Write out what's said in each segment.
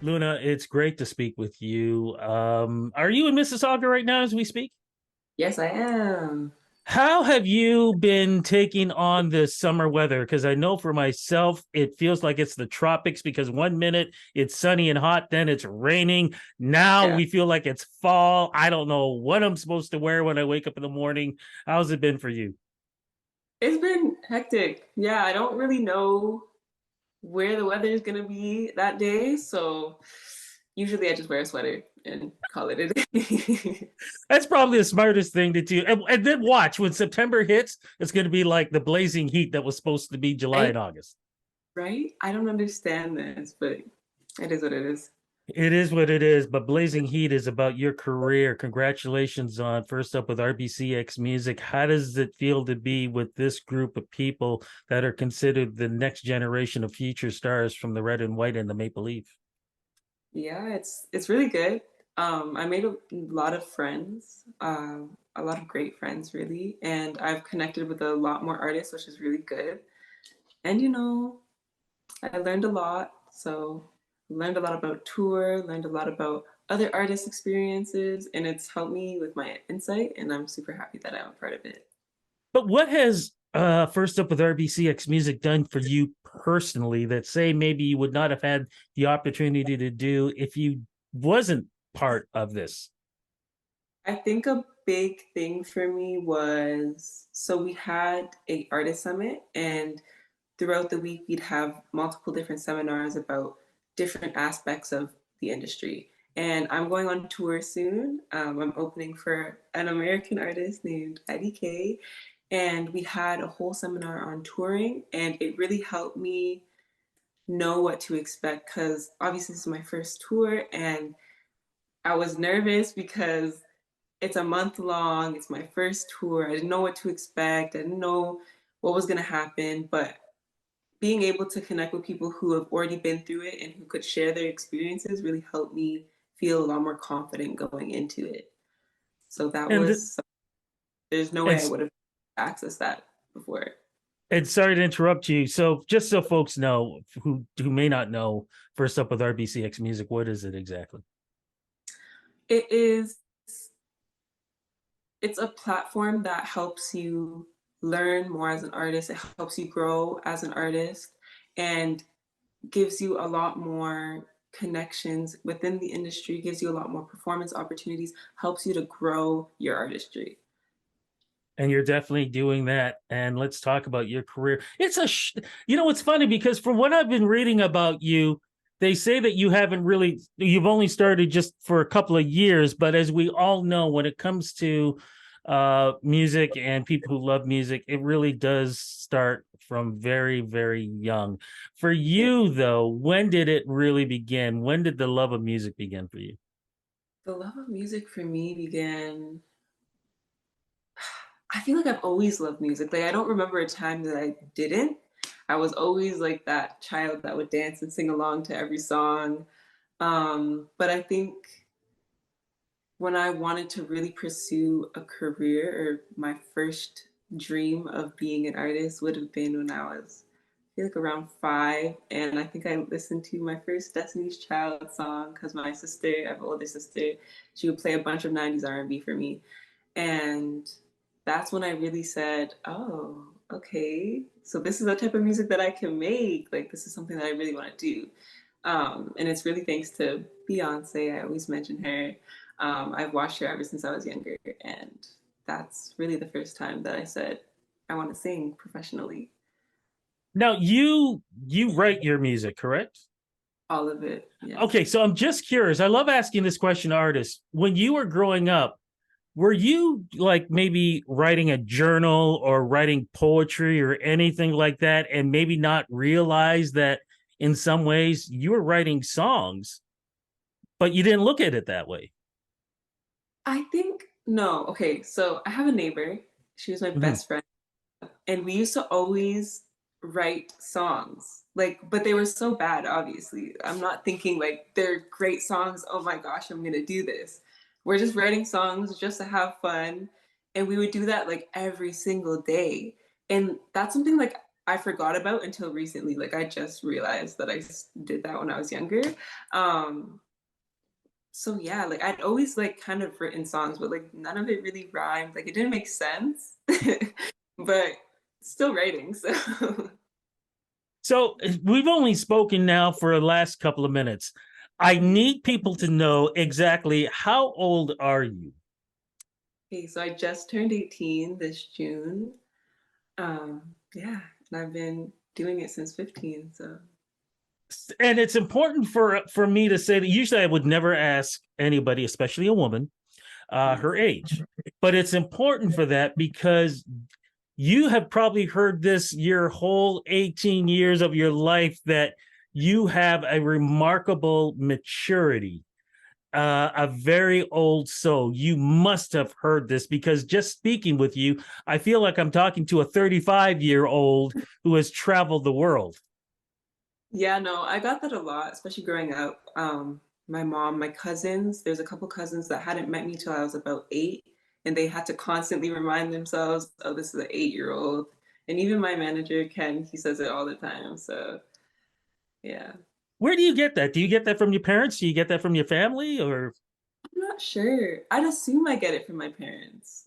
Luna, it's great to speak with you. Are you in Mississauga right now as we speak? Yes, I am. How have you been taking on this summer weather? Because I know for myself, it feels like it's the tropics because one minute it's sunny and hot, then it's raining. Now Yeah. we feel like it's fall. I don't know what I'm supposed to wear when I wake up in the morning. How's it been for you? It's been hectic. Yeah, I don't really know where the weather is gonna be that day, so usually I just wear a sweater and call it a day. That's probably the smartest thing to do. And then watch when September hits, it's going to be like the blazing heat that was supposed to be July Right? and August. Right? I don't understand this, but it is what it is. It is what it is, but Blazing Heat is about your career. Congratulations on first up with RBCX Music. How does it feel to be with this group of people that are considered the next generation of future stars from the red and white and the maple leaf? Yeah, it's really good. I made a lot of friends, a lot of great friends, really, and I've connected with a lot more artists, which is really good. And I learned a lot. So learned a lot about tour, learned a lot about other artists' experiences, and it's helped me with my insight. And I'm super happy that I'm a part of it. But what has first up with RBCX Music done for you personally that say maybe you would not have had the opportunity to do if you wasn't part of this? I think a big thing for me was so we had a artist summit, and throughout the week we'd have multiple different seminars about different aspects of the industry. And I'm going on tour soon. I'm opening for an American artist named Elle, and we had a whole seminar on touring, and it really helped me know what to expect because obviously this is my first tour, and I was nervous because it's a month long. It's my first tour. I didn't know what to expect. I didn't know what was going to happen, but being able to connect with people who have already been through it and who could share their experiences really helped me feel a lot more confident going into it. So that And was, there's no way I and would have accessed that before. And sorry to interrupt you. So just so folks know who may not know, first up with RBCX Music, what is it exactly? It is, it's a platform that helps you learn more as an artist. It helps you grow as an artist and gives you a lot more connections within the industry, gives you a lot more performance opportunities, helps you to grow your artistry. And you're definitely doing that. And let's talk about your career. It's funny because from what I've been reading about you, they say that you've only started just for a couple of years. But as we all know, when it comes to music and people who love music, it really does start from very, very young. For Yeah. you, though, when did it really begin? When did the love of music begin for you? The love of music for me began, I feel like I've always loved music. Like I don't remember a time that I didn't. I was always like that child that would dance and sing along to every song. But I think when I wanted to really pursue a career, or my first dream of being an artist would have been when I was, I feel like around 5, and I think I listened to my first Destiny's Child song because my sister, I have an older sister, she would play a bunch of 90s R&B for me, and that's when I really said, "Oh, okay, so this is the type of music that I can make. Like this is something that I really want to do." And it's really thanks to Beyonce. I always mention her. I've watched her ever since I was younger, and that's really the first time that I said I want to sing professionally. Now you write your music, correct? All of it, Okay, yes. so I'm just curious. I love asking this question to artists. When you were growing up, were you like maybe writing a journal or writing poetry or anything like that, and maybe not realize that in some ways you were writing songs, but you didn't look at it that way? I think no. Okay, so I have a neighbor. She was my Mhm. best friend, and we used to always write songs. Like, but they were so bad, obviously. I'm not thinking like they're great songs. Oh my gosh, I'm gonna do this. We're just writing songs just to have fun. And we would do that like every single day. And that's something like I forgot about until recently. Like I just realized that did that when I was younger. Um, so yeah, like I'd always like kind of written songs, but like none of it really rhymed. Like it didn't make sense, but still writing. So So we've only spoken now for the last couple of minutes. I need people to know exactly how old are you? okay, so I just turned 18 this June. Yeah, and I've been doing it since 15. So And it's important for me to say that usually I would never ask anybody, especially a woman, her age. But it's important for that because you have probably heard this your whole 18 years of your life that you have a remarkable maturity, a very old soul. You must have heard this because just speaking with you, I feel like I'm talking to a 35-year-old who has traveled the world. yeah, no, I got that a lot, especially growing up. My mom, my cousins, there's a couple cousins that hadn't met me till I was about 8, and they had to constantly remind themselves, oh, this is an 8-year-old. And even my manager, Ken, he says it all the time. So yeah. Where do you get that? Do you get that from your parents? Do you get that from your family? Or I'm not sure. I'd assume I get it from my parents.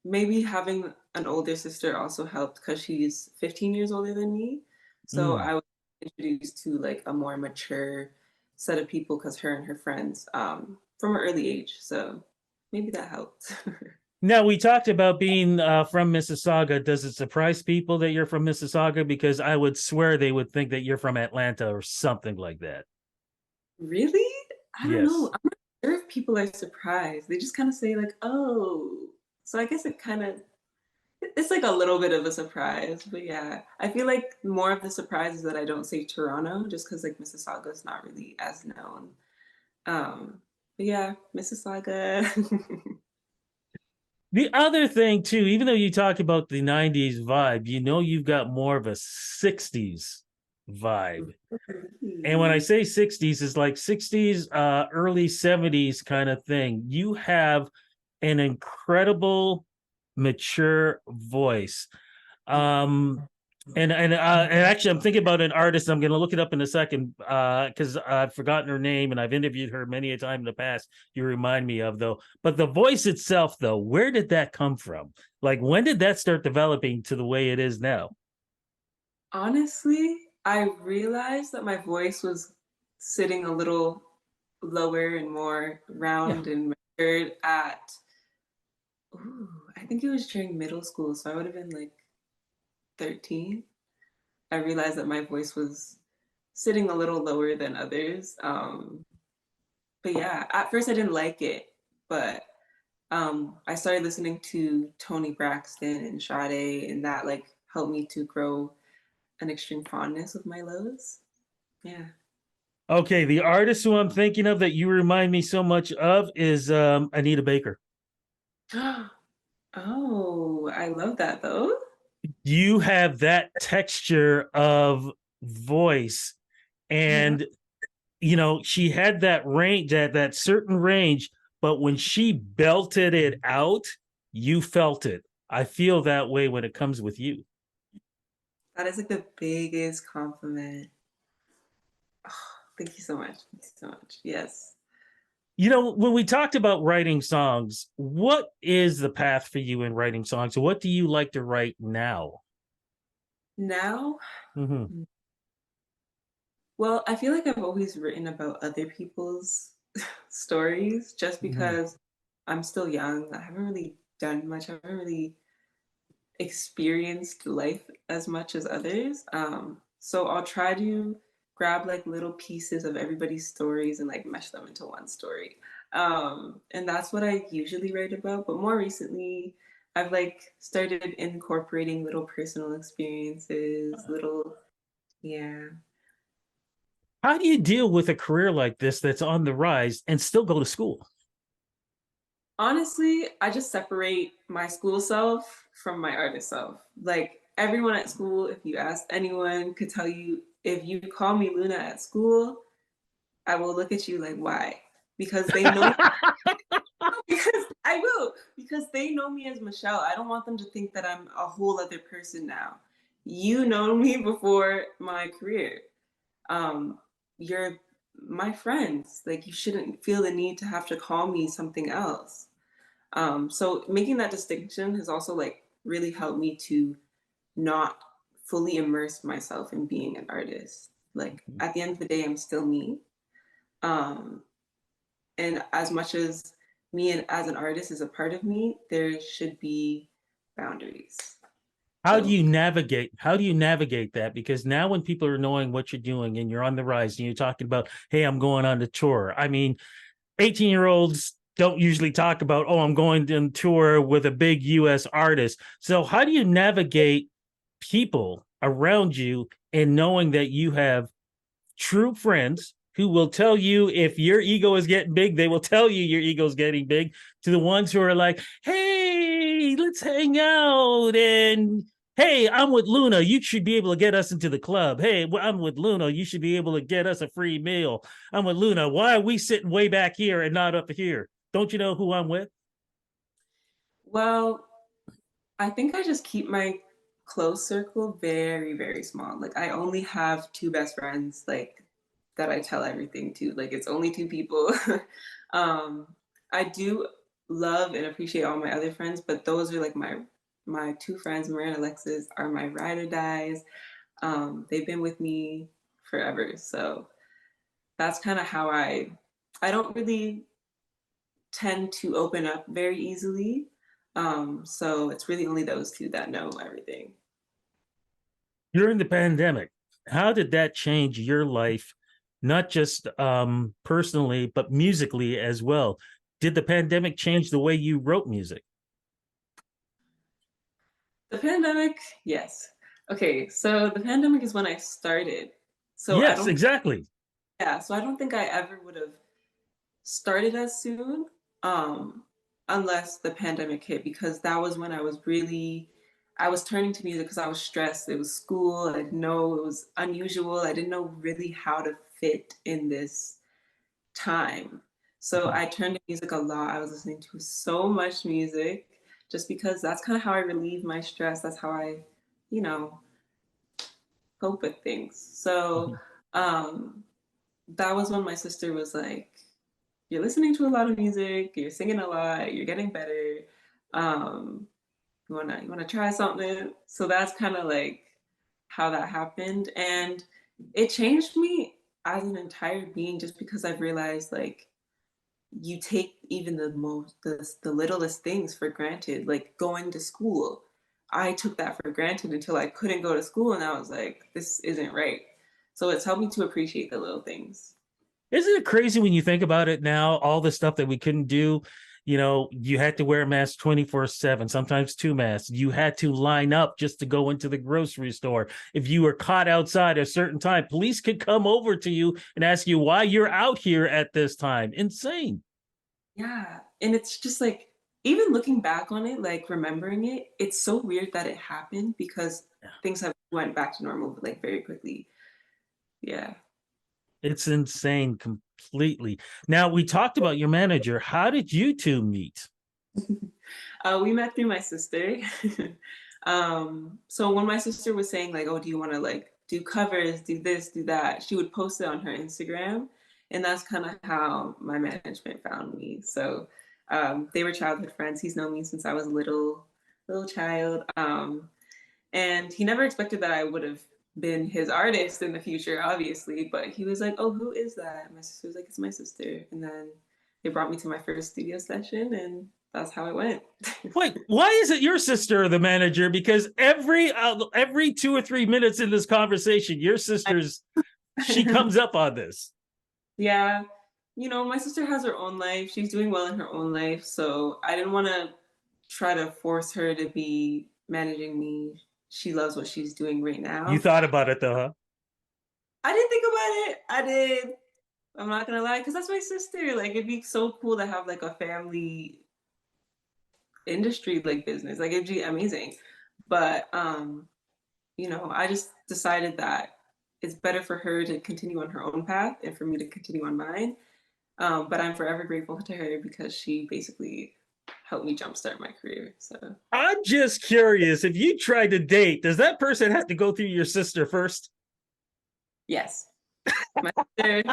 Maybe having an older sister also helped because she's 15 years older than me. So mm. I was introduced to like a more mature set of people because her and her friends from an early age. So maybe that helped. Now we talked about being from Mississauga. Does it surprise people that you're from Mississauga? Because I would swear they would think that you're from Atlanta or something like that. Really? I don't know. Yes. I'm not sure if people are surprised. They just kind of say like, "Oh." So I guess it's like a little bit of a surprise, but yeah, I feel like more of the surprise is that I don't say Toronto just because like Mississauga is not really as known. But yeah, Mississauga. The other thing too, even though you talk about the 90s vibe, you know you've got more of a 60s vibe. And when I say 60s, it's like 60s, early 70s kind of thing. You have an incredible, mature voice. And actually, I'm thinking about an artist. I'm going to look it up in a second because I've forgotten her name and I've interviewed her many a time in the past. You remind me of though, but the voice itself, though, where did that come from? Like, when did that start developing to the way it is now? Honestly, I realized that my voice was sitting a little lower and more Yeah. round and matured at, ooh, I think it was during middle school. So I would have been like 13. I realized that my voice was sitting a little lower than others. But yeah, at first I didn't like it, but I started listening to Tony Braxton and Sade, and that like helped me to grow an extreme fondness of my lows. Yeah. Okay, the artist who I'm thinking of that you remind me so much of is Anita Baker. Oh, I love that though. You have that texture of voice, Yeah. and she had that range, that certain range, but when she belted it out, you felt it. I feel that way when it comes with you. That is like the biggest compliment. Oh, thank you so much. Thank you so much. Yes. When we talked about writing songs, what is the path for you in writing songs? What do you like to write now? Now, Mm-hmm. well, I feel like I've always written about other people's stories just Mm-hmm. because I'm still young. I haven't really done much. I haven't really experienced life as much as others. So I'll try to grab like little pieces of everybody's stories and like mesh them into one story. And that's what I usually write about. But more recently, I've like started incorporating little personal experiences, little, yeah. How do you deal with a career like this that's on the rise and still go to school? Honestly, I just separate my school self from my artist self. Like everyone at school, if you ask anyone, could tell you if you call me Luna at school, I will look at you like, why? Because they know, because I will, because they know me as Michelle. I don't want them to think that I'm a whole other person now, you know me before my career. You're my friends. Like, you shouldn't feel the need to have to call me something else. So making that distinction has also like really helped me to not fully immerse myself in being an artist. Like, at the end of the day, I'm still me. Um, and as much as me and as an artist is a part of me, there should be boundaries. So How do you navigate that? Because now when people are knowing what you're doing and you're on the rise and you're talking about, hey, I'm going on the tour. I mean, 18-year-olds don't usually talk about, oh, I'm going on tour with a big US artist. So how do you navigate people around you and knowing that you have true friends who will tell you if your ego is getting big, they will tell you your ego is getting big, to the ones who are like, hey, let's hang out. And hey, I'm with Luna. You should be able to get us into the club. Hey, I'm with Luna. You should be able to get us a free meal. I'm with Luna. Why are we sitting way back here and not up here? Don't you know who I'm with? well, I think I just keep my close circle very, very small. Like, I only have two best friends, like, that I tell everything to. Like, it's only two people. um, I do love and appreciate all my other friends, but those are like my two friends, Maria and Alexis, are my ride or dies. They've been with me forever. So that's kind of how I don't really tend to open up very easily. So it's really only those two that know everything. During the pandemic, how did that change your life, not just personally, but musically as well? Did the pandemic change the way you wrote music? The pandemic, yes. Okay, so the pandemic is when I started. So I Yes, don't, exactly. yeah, so I don't think I ever would have started as soon, um, unless the pandemic hit, because that was when I was turning to music because I was stressed. It was school. I didn't know it was unusual. I didn't know really how to fit in this time. So I turned to music a lot. I was listening to so much music just because that's kind of how I relieve my stress. That's how I, you know, cope with things. So um, that was when my sister was like, "You're listening to a lot of music. You're singing a lot. You're getting better. Um, you wanna try something?" So that's kind of like how that happened, and it changed me as an entire being just because I've realized like you take even the littlest things for granted, like going to school. I took that for granted until I couldn't go to school, and I was like, this isn't right. So it's helped me to appreciate the little things. Isn't it crazy when you think about it now? All the stuff that we couldn't do, you had to wear a mask 24/7, sometimes two masks. You had to line up just to go into the grocery store. If you were caught outside at a certain time, police could come over to you and ask you why you're out here at this time. Insane. Yeah, and it's just like, even looking back on it, like remembering it, it's so weird that it happened because things have went back to normal like very quickly. Yeah. It's insane completely. Now, we talked about your manager. How did you two meet? We met through my sister. So when my sister was saying like, "Oh, do you want to like do covers, do this, do that?" She would post it on her Instagram, and that's kind of how my management found me. So they were childhood friends. He's known me since I was a little child, and he never expected that I would have been his artist in the future, obviously. But he was like, "Oh, who is that?" My sister was like, "It's my sister," and then they brought me to my first studio session, and that's how it went. Wait, why is it your sister the manager? Because every 2 or 3 minutes in this conversation, your sister's she comes up on this. Yeah, my sister has her own life. She's doing well in her own life, so I didn't want to try to force her to be managing me. She loves what she's doing right You now. thought about it though, huh? I didn't think about it. I did. I'm not gonna lie, because that's my sister. Like, it'd be so cool to have like a family industry like business. Like, it'd be amazing. But I just decided that it's better for her to continue on her own path and for me to continue on mine. But I'm forever grateful to her because she basically helped me jumpstart my career. So I'm just curious, if you try to date, does that person have to go through your sister first? yes, my sister,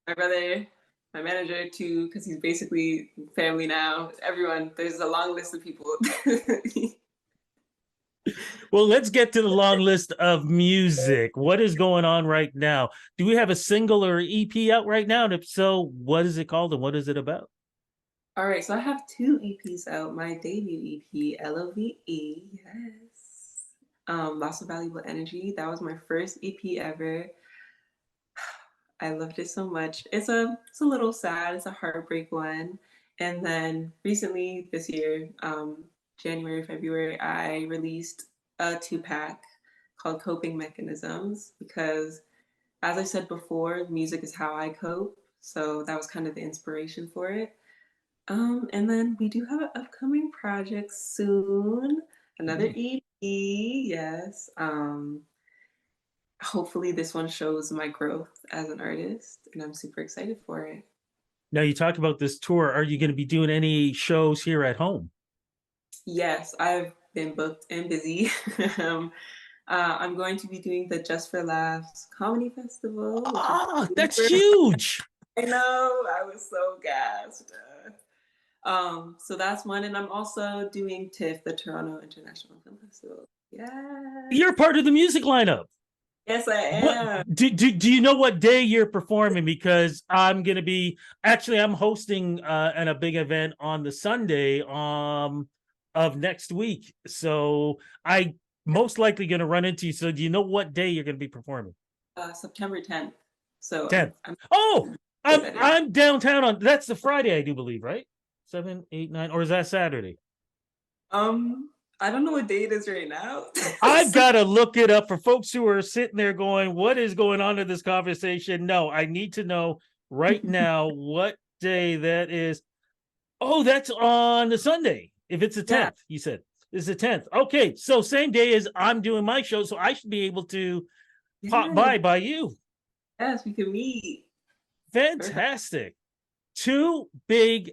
my brother, my manager too, because he's basically family now. Everyone, there's a long list of people. Well, let's get to the long list of music. What is going on right now? Do we have a single or EP out right now? And if so, what is it called and what is it about? All right, so I have two EPs out. My debut EP, LOVE, yes. Lots of Valuable Energy. That was my first EP ever. I loved it so much. It's a little sad. It's a heartbreak one. And then recently this year, January, February, I released a 2-pack called Coping Mechanisms because, as I said before, music is how I cope. So that was kind of the inspiration for it. And then we do have an upcoming project soon, another EP, yes. Hopefully this one shows my growth as an artist, and I'm super excited for it. Now, you talked about this tour. Are you going to be doing any shows here at home? Yes, I've been booked and busy. um, I'm going to be doing the Just for Laughs Comedy Festival, which is Oh, that's super. huge. I know, I was so gassed. So that's one, and I'm also doing TIFF, the Toronto International Film Festival. You're Yes, part of the music lineup. yes, I What am. do you know what day you're performing? Because I'm gonna be actually I'm hosting a big event on the Sunday of next week. So I most likely gonna run into you. So do you know what day you're gonna be performing? September 10th. So 10th. I'm Oh, excited. I'm downtown on that's the Friday, I do believe, right? 7, 8, 9, or is that Saturday? Um, I don't know what day it is right now. I've got to look it up for folks who are sitting there going, what is going on in this conversation? No, I need to know right now what day that is. Oh, that's on the Sunday. If it's the Yeah, 10th, you said it's the 10th. Okay, so same day as I'm doing my show, so I should be able to pop yes, by you. yes, we can meet. Perfect. Fantastic. Two big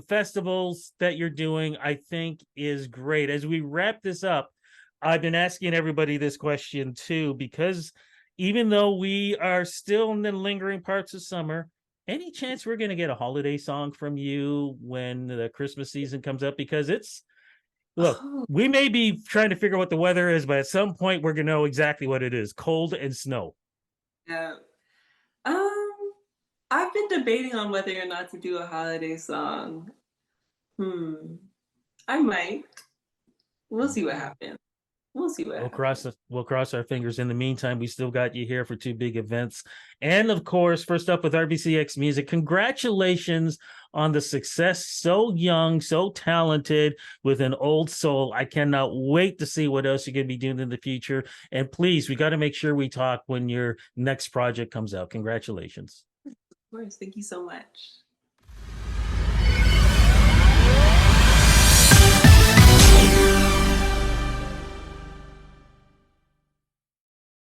festivals that you're doing, I think, is great. As we wrap this up, I've been asking everybody this question too, because even though we are still in the lingering parts of summer, any chance we're going to get a holiday song from you when the Christmas season comes up? Because it's, look, Oh, we may be trying to figure out what the weather is, but at some point we're going to know exactly what it is: cold and snow. yeah. Um, I've been debating on whether or not to do a holiday song. Hmm. I might. We'll see what happens. We'll see what happens. We'll cross our fingers. In the meantime, we still got you here for two big events. And of course, first up with RBCX Music, congratulations on the success. So young, so talented, with an old soul. I cannot wait to see what else you're going to be doing in the future. And please, we got to make sure we talk when your next project comes out. Congratulations. Of course. Thank you so much.